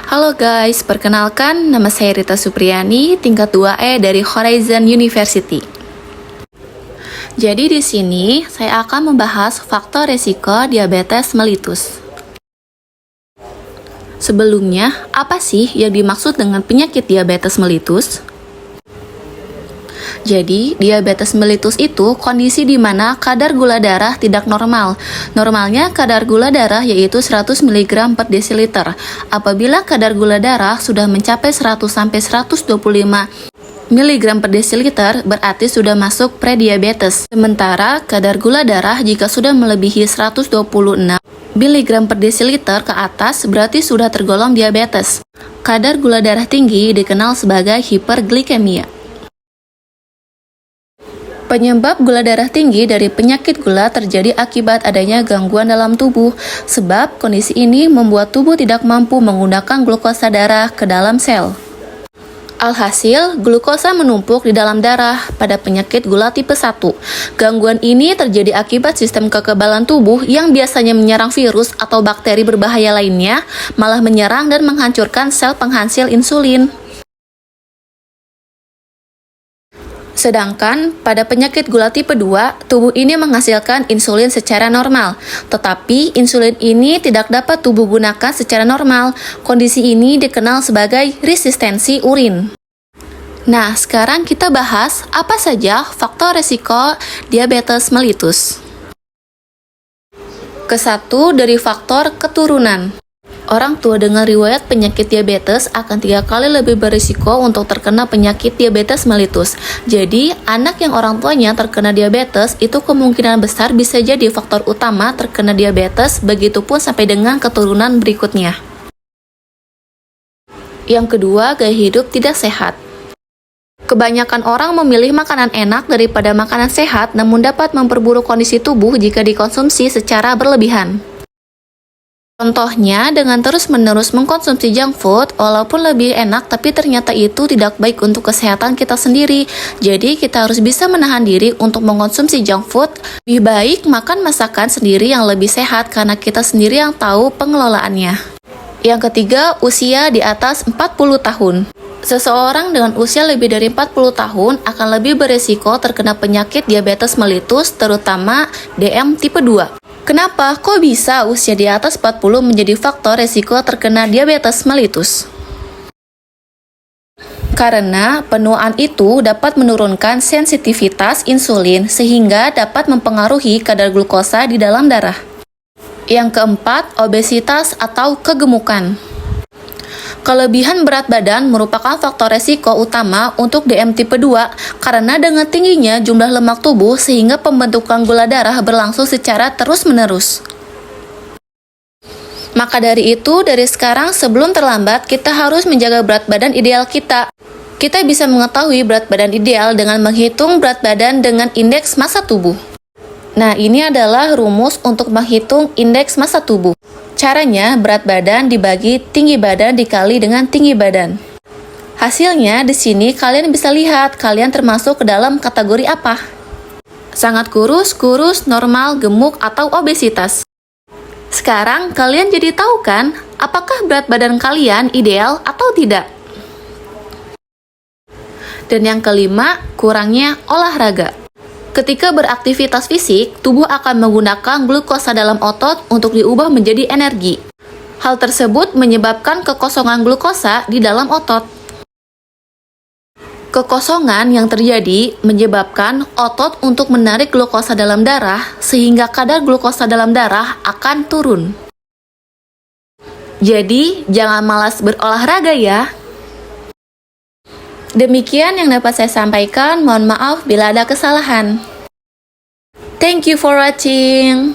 Halo guys, perkenalkan nama saya Rita Supriyani, tingkat 2E dari Horizon University. Jadi di sini saya akan membahas faktor resiko diabetes mellitus. Sebelumnya, apa sih yang dimaksud dengan penyakit diabetes mellitus? Jadi, diabetes mellitus itu kondisi di mana kadar gula darah tidak normal. Normalnya kadar gula darah yaitu 100 mg per desiliter. Apabila kadar gula darah sudah mencapai 100-125 mg per desiliter, berarti sudah masuk prediabetes. Sementara kadar gula darah jika sudah melebihi 126 mg per desiliter ke atas, berarti sudah tergolong diabetes. Kadar gula darah tinggi dikenal sebagai hiperglikemia. Penyebab gula darah tinggi dari penyakit gula terjadi akibat adanya gangguan dalam tubuh, sebab kondisi ini membuat tubuh tidak mampu menggunakan glukosa darah ke dalam sel. Alhasil, glukosa menumpuk di dalam darah pada penyakit gula tipe 1. Gangguan ini terjadi akibat sistem kekebalan tubuh yang biasanya menyerang virus atau bakteri berbahaya lainnya, malah menyerang dan menghancurkan sel penghasil insulin. Sedangkan pada penyakit gula tipe 2, tubuh ini menghasilkan insulin secara normal. Tetapi insulin ini tidak dapat tubuh gunakan secara normal. Kondisi ini dikenal sebagai resistensi urin. Nah, sekarang kita bahas apa saja faktor resiko diabetes mellitus. Kesatu dari faktor keturunan. Orang tua dengan riwayat penyakit diabetes akan 3 kali lebih berisiko untuk terkena penyakit diabetes mellitus. Jadi, anak yang orang tuanya terkena diabetes itu kemungkinan besar bisa jadi faktor utama terkena diabetes, begitupun sampai dengan keturunan berikutnya. Yang kedua, gaya hidup tidak sehat. Kebanyakan orang memilih makanan enak daripada makanan sehat, namun dapat memperburuk kondisi tubuh jika dikonsumsi secara berlebihan. Contohnya, dengan terus-menerus mengkonsumsi junk food, walaupun lebih enak, tapi ternyata itu tidak baik untuk kesehatan kita sendiri. Jadi, kita harus bisa menahan diri untuk mengkonsumsi junk food. Lebih baik makan masakan sendiri yang lebih sehat, karena kita sendiri yang tahu pengelolaannya. Yang ketiga, usia di atas 40 tahun. Seseorang dengan usia lebih dari 40 tahun akan lebih beresiko terkena penyakit diabetes mellitus, terutama DM tipe 2. Kenapa? Kok bisa usia di atas 40 menjadi faktor resiko terkena diabetes mellitus? Karena penuaan itu dapat menurunkan sensitivitas insulin sehingga dapat mempengaruhi kadar glukosa di dalam darah. Yang keempat, obesitas atau kegemukan. Kelebihan berat badan merupakan faktor resiko utama untuk DM tipe 2 karena dengan tingginya jumlah lemak tubuh sehingga pembentukan gula darah berlangsung secara terus-menerus. Maka dari itu, dari sekarang sebelum terlambat, kita harus menjaga berat badan ideal kita. Kita bisa mengetahui berat badan ideal dengan menghitung berat badan dengan indeks massa tubuh. Nah, ini adalah rumus untuk menghitung indeks massa tubuh. Caranya, berat badan dibagi tinggi badan dikali dengan tinggi badan. Hasilnya, di sini kalian bisa lihat kalian termasuk ke dalam kategori apa. Sangat kurus, normal, gemuk, atau obesitas. Sekarang, kalian jadi tahu kan, apakah berat badan kalian ideal atau tidak? Dan yang kelima, kurangnya olahraga. Ketika beraktivitas fisik, tubuh akan menggunakan glukosa dalam otot untuk diubah menjadi energi. Hal tersebut menyebabkan kekosongan glukosa di dalam otot. Kekosongan yang terjadi menyebabkan otot untuk menarik glukosa dalam darah, sehingga kadar glukosa dalam darah akan turun. Jadi, jangan malas berolahraga ya. Demikian yang dapat saya sampaikan, mohon maaf bila ada kesalahan. Thank you for watching.